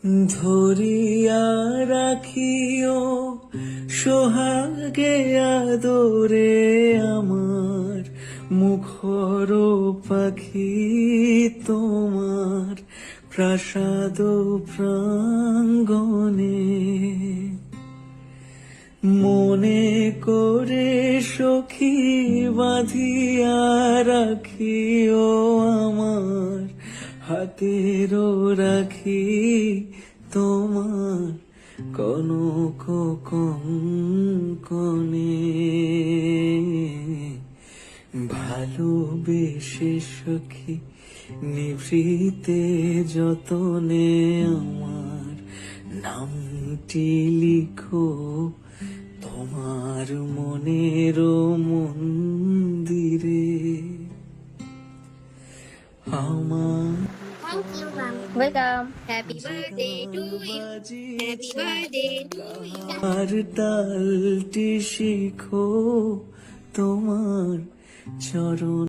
ধরিয়া রাখিও সোহাগে আদরে আমার মুখর পাখি তোমার প্রাসাদ প্রাঙ্গণে। মনে করে সখী বাঁধিয়া রাখিও আমার হাতেরও রাখি তোমার কনক কঙ্কনে। ভালোবেসে সখী নিভৃতে যতনে আমার নামটি লিখো তোমার মনের মন্দিরে। আমার Thank you, ma'am. Welcome. Happy birthday to you. Happy birthday to you. আর তালটি শিখো তোমার চরণ